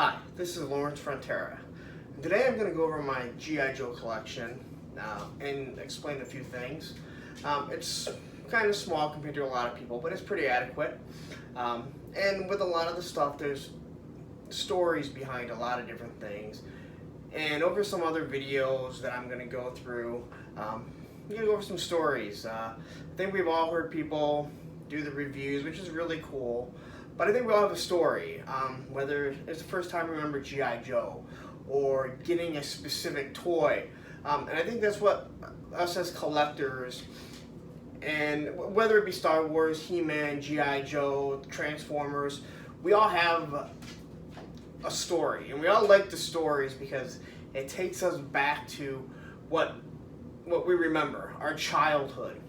Hi, this is Lawrence Frontera. Today I'm going to go over my G.I. Joe collection and explain a few things. It's kind of small compared to a lot of people, but it's pretty adequate. And with a lot of the stuff, there's stories behind a lot of different things. And over some other videos that I'm going to go through, I'm going to go over some stories. I think we've all heard people do the reviews, which is really cool. But I think we all have a story, whether it's the first time you remember G.I. Joe or getting a specific toy. And I think that's what us as collectors, and whether it be Star Wars, He-Man, G.I. Joe, Transformers, we all have a story. And we all like the stories because it takes us back to what we remember, our childhood.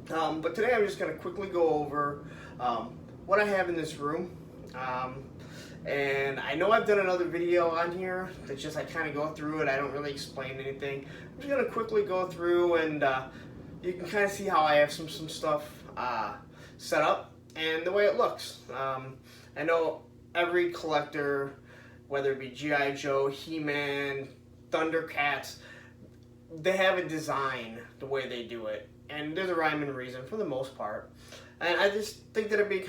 But today I'm just going to quickly go over what I have in this room. And I know I've done another video on here that's just I kind of go through it. I don't really explain anything. I'm just going to quickly go through and you can kind of see how I have some stuff set up and the way it looks. I know every collector, whether it be G.I. Joe, He-Man, Thundercats, they have a design the way they do it. And there's a rhyme and reason for the most part. And I just think that it'd be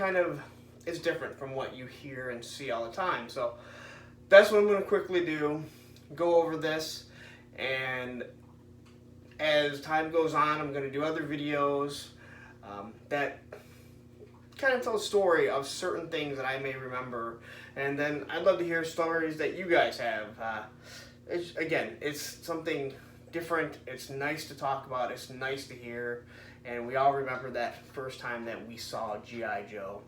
it's different from what you hear and see all the time. So that's what I'm going to quickly do. Go over this. And as time goes on, I'm going to do other videos that kind of tell a story of certain things that I may remember. And then I'd love to hear stories that you guys have. It's something different. It's nice to talk about. It's nice to hear. And we all remember that first time that we saw G.I. Joe.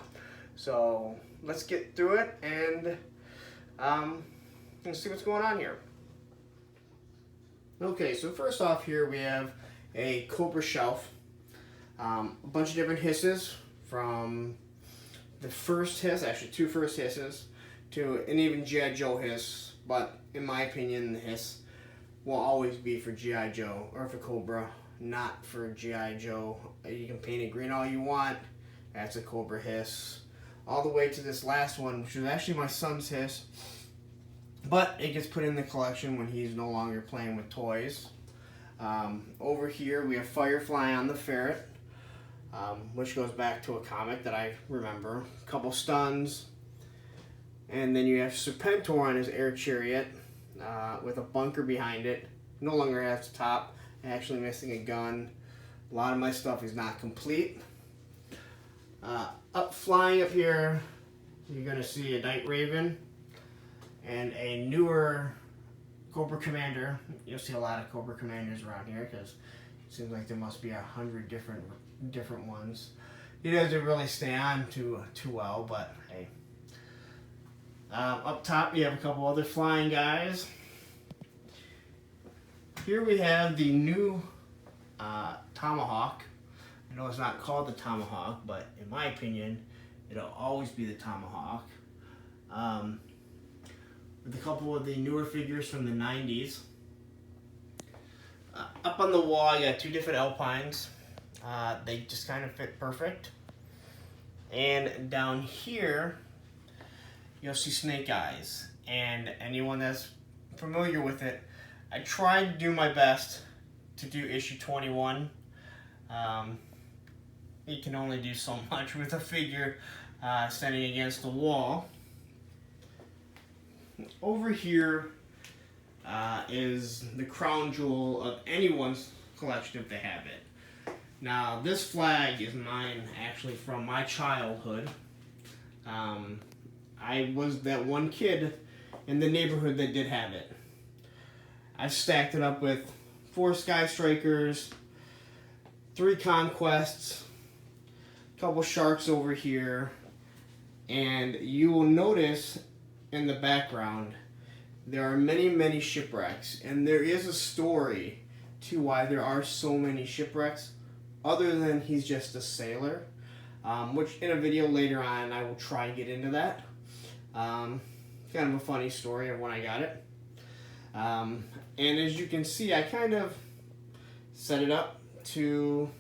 So let's get through it and let's see what's going on here. Okay, so first off here we have a Cobra shelf. A bunch of different hisses from the first hiss, actually two first hisses, to an even G.I. Joe hiss. But in my opinion, the hiss will always be for G.I. Joe or for Cobra, not for G.I. Joe. You can paint it green all you want. That's a Cobra hiss. All the way to this last one, which is actually my son's hiss. But it gets put in the collection when he's no longer playing with toys. Over here we have Firefly on the Ferret, which goes back to a comic that I remember. A couple stuns. And then you have Serpentor on his air chariot with a bunker behind it. No longer has the top. Actually missing a gun. A lot of my stuff is not complete. Flying up here, you're going to see a Night Raven and a newer Cobra Commander. You'll see a lot of Cobra Commanders around here because it seems like there must be 100 different ones. He doesn't really stay on too well, but hey. Up top, you have a couple other flying guys. Here we have the new Tomahawk. I know it's not called the Tomahawk, but in my opinion, it'll always be the Tomahawk. With a couple of the newer figures from the 90s. Up on the wall, I got two different Alpines. They just kind of fit perfect. And down here, you'll see Snake Eyes. And anyone that's familiar with it, I tried to do my best to do issue 21. You can only do so much with a figure standing against the wall. Over here is the crown jewel of anyone's collection if they have it. Now this flag is mine actually from my childhood. I was that one kid in the neighborhood that did have it. I've stacked it up with 4 Sky Strikers, 3 Conquests, a couple Sharks over here, and you will notice in the background there are many shipwrecks, and there is a story to why there are so many shipwrecks other than he's just a sailor, which in a video later on I will try and get into that. Kind of a funny story of when I got it. And as you can see, I kind of set it up to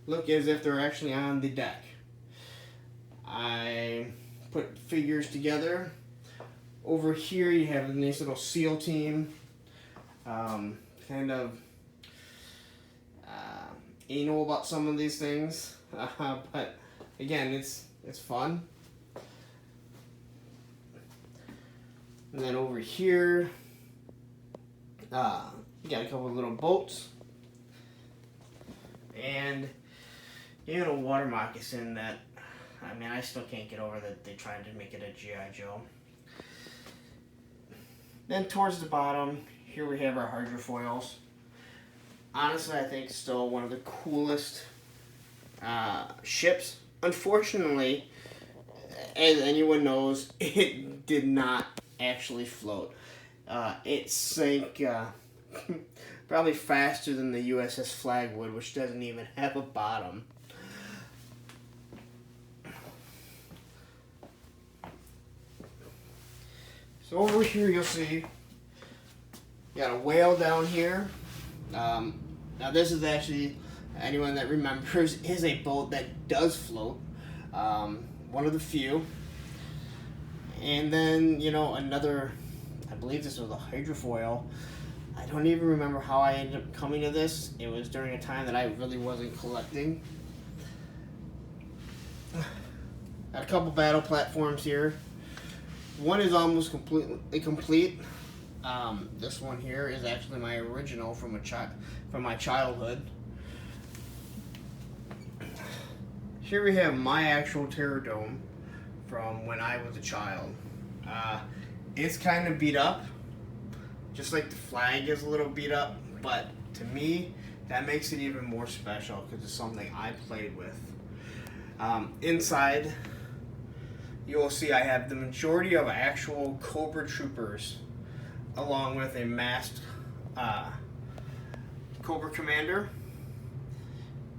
look as if they're actually on the deck. I put figures together Over here you have a nice little SEAL team. Kind of anal about some of these things, but again, it's fun. And then over here, you got a couple of little boats, and a water moccasin that, I mean, I still can't get over that they tried to make it a G.I. Joe. Then towards the bottom, here we have our hydrofoils. Honestly, I think still one of the coolest ships. Unfortunately, as anyone knows, it did not actually float. It sank probably faster than the USS Flagwood, which doesn't even have a bottom. So over here you'll see you got a whale down here. Now this is actually, anyone that remembers, is a boat that does float. One of the few. And then, another, I believe this was a hydrofoil. I don't even remember how I ended up coming to this. It was during a time that I really wasn't collecting. Got a couple battle platforms here. One is almost completely complete. This one here is actually my original from my childhood. Here we have my actual Terror Dome from when I was a child. It's kind of beat up, just like the flag is a little beat up, but to me, that makes it even more special because it's something I played with. Inside, you will see I have the majority of actual Cobra troopers, along with a masked Cobra commander.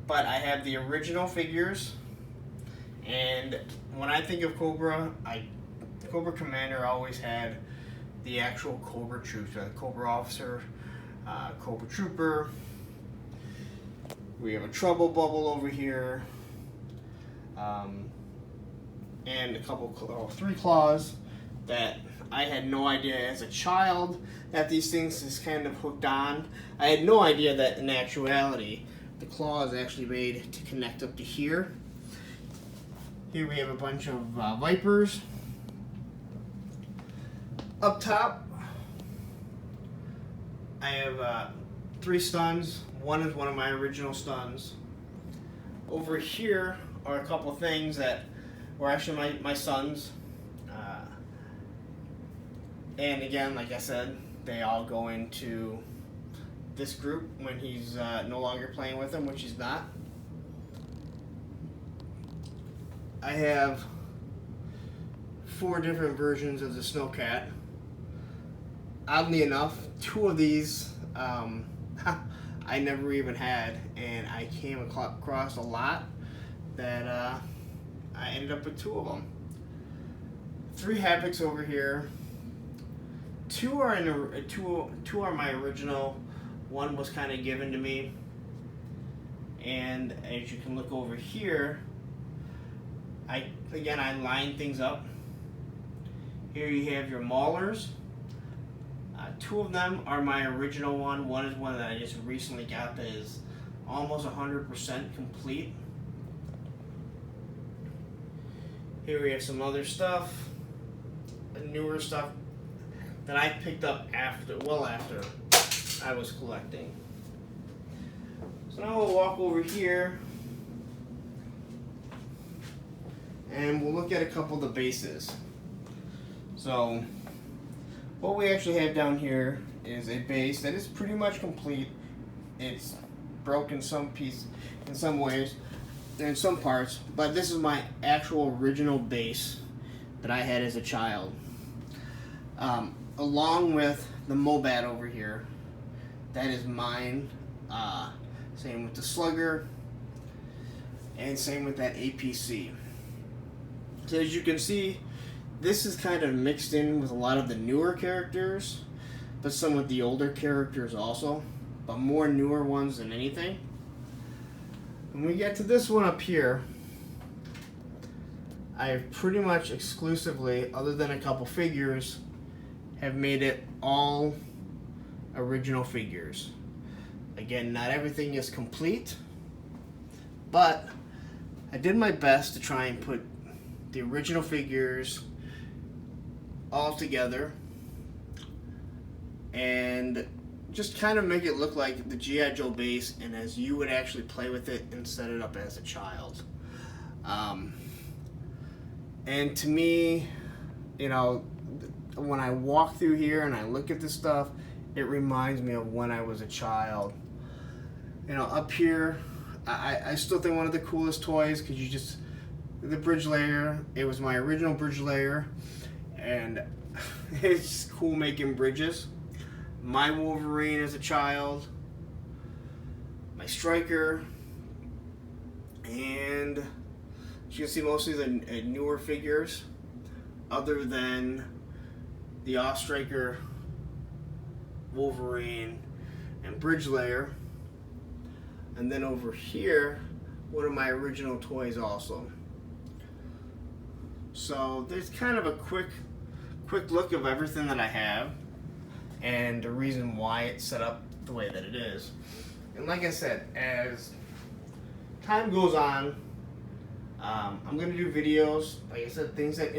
But I have the original figures, and when I think of Cobra, Cobra commander always had the actual Cobra troops, Cobra officer, Cobra trooper. We have a trouble bubble over here. And a couple, 3 claws that I had no idea as a child that these things is kind of hooked on. I had no idea that in actuality the claw is actually made to connect up to here. Here we have a bunch of Vipers. Up top, I have 3 stuns. One is one of my original stuns. Over here are a couple things that were actually my sons. And again, like I said, they all go into this group when he's no longer playing with them, which he's not. I have 4 different versions of the Sno-cat. Oddly enough, 2 of these I never even had, and I came across a lot that I ended up with 2 of them. 3 Havocs over here. 2 are two are my original. 1 was kind of given to me, and as you can look over here, I line things up. Here you have your Maulers. 2 of them are my original one. 1 is one that I just recently got that is almost 100% complete. Here we have some other stuff, newer stuff that I picked up after I was collecting. So now we'll walk over here and we'll look at a couple of the bases. So what we actually have down here is a base that is pretty much complete. It's broken in some ways, in some parts, but this is my actual original base that I had as a child. Along with the Mobat over here, that is mine. Same with the Slugger, and same with that APC. So as you can see, this is kind of mixed in with a lot of the newer characters, but some with the older characters also, but more newer ones than anything. When we get to this one up here, I have pretty much exclusively, other than a couple figures, have made it all original figures. Again, not everything is complete, but I did my best to try and put the original figures all together and just kind of make it look like the G.I. Joe base, and as you would actually play with it and set it up as a child. And to me, you know, when I walk through here and I look at this stuff, it reminds me of when I was a child. You know, up here, I still think one of the coolest toys, because you just, the bridge layer, it was my original bridge layer, and it's just cool making bridges. My Wolverine as a child, my Striker, and as you can see, mostly the newer figures, other than the Off-Striker, Wolverine, and bridge layer. And then over here, one of my original toys also. So there's kind of a quick look of everything that I have and the reason why it's set up the way that it is. And like I said, as time goes on, I'm gonna do videos, like I said, things that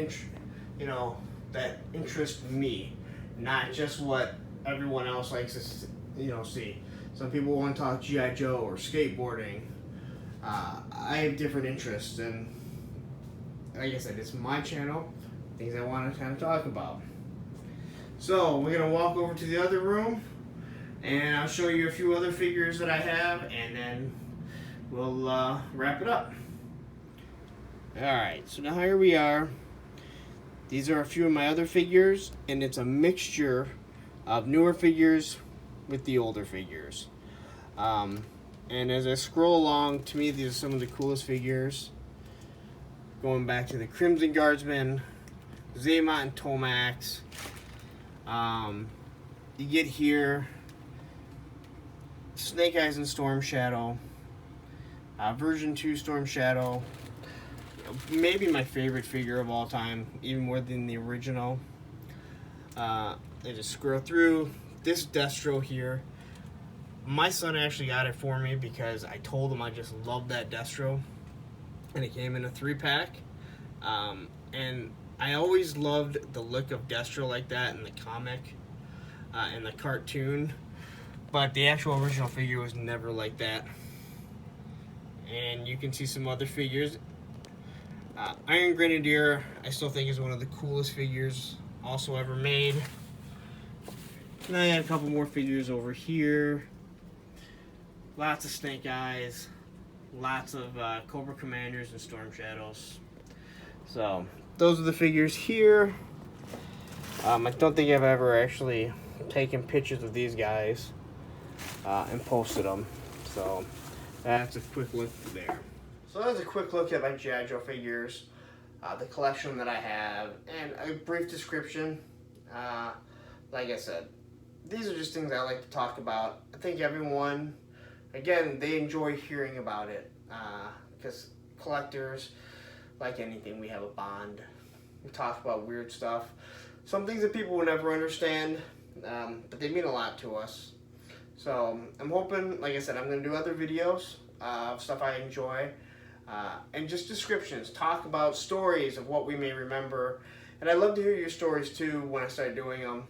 that interest me, not just what everyone else likes to see. Some people want to talk G.I. Joe or skateboarding. I have different interests, and like I said, it's my channel, things I want to kind of talk about. So we're gonna walk over to the other room, and I'll show you a few other figures that I have, and then we'll wrap it up. Alright, so now here we are. These are a few of my other figures, and it's a mixture of newer figures with the older figures. And as I scroll along, to me these are some of the coolest figures. Going back to the Crimson Guardsman, Zaymot and Tomax. You get here Snake Eyes and Storm Shadow, version 2 Storm Shadow, maybe my favorite figure of all time, even more than the original. I just scroll through this Destro here. My son actually got it for me because I told him I just loved that Destro, and it came in a 3-pack. And I always loved the look of Destro like that in the comic and the cartoon, but the actual original figure was never like that. And you can see some other figures. Iron Grenadier, I still think is one of the coolest figures also ever made. And I got a couple more figures over here. Lots of Snake Eyes, lots of Cobra Commanders and Storm Shadows. So those are the figures here. I don't think I've ever actually taken pictures of these guys and posted them. So that's a quick look there. So that's a quick look at my G.I. Joe figures, the collection that I have, and a brief description. Like I said, these are just things I like to talk about. I think everyone, again, they enjoy hearing about it, because collectors, like anything, we have a bond. We talk about weird stuff. Some things that people will never understand, but they mean a lot to us. So I'm hoping, like I said, I'm going to do other videos of stuff I enjoy. And just descriptions, talk about stories of what we may remember. And I love to hear your stories too when I start doing them.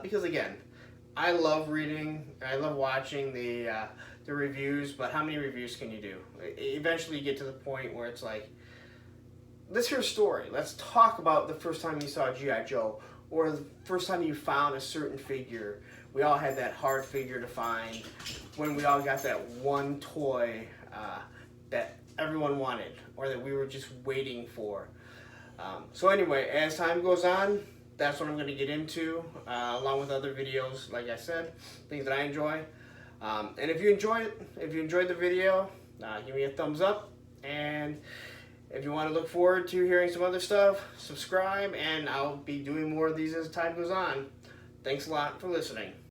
Because again, I love reading, I love watching the reviews, but how many reviews can you do? Eventually you get to the point where it's like, let's hear a story. Let's talk about the first time you saw G.I. Joe, or the first time you found a certain figure. We all had that hard figure to find, when we all got that one toy that everyone wanted, or that we were just waiting for. So anyway, as time goes on, that's what I'm going to get into, along with other videos, like I said, things that I enjoy. And if you enjoyed the video, give me a thumbs up, and if you want to look forward to hearing some other stuff, subscribe, and I'll be doing more of these as time goes on. Thanks a lot for listening.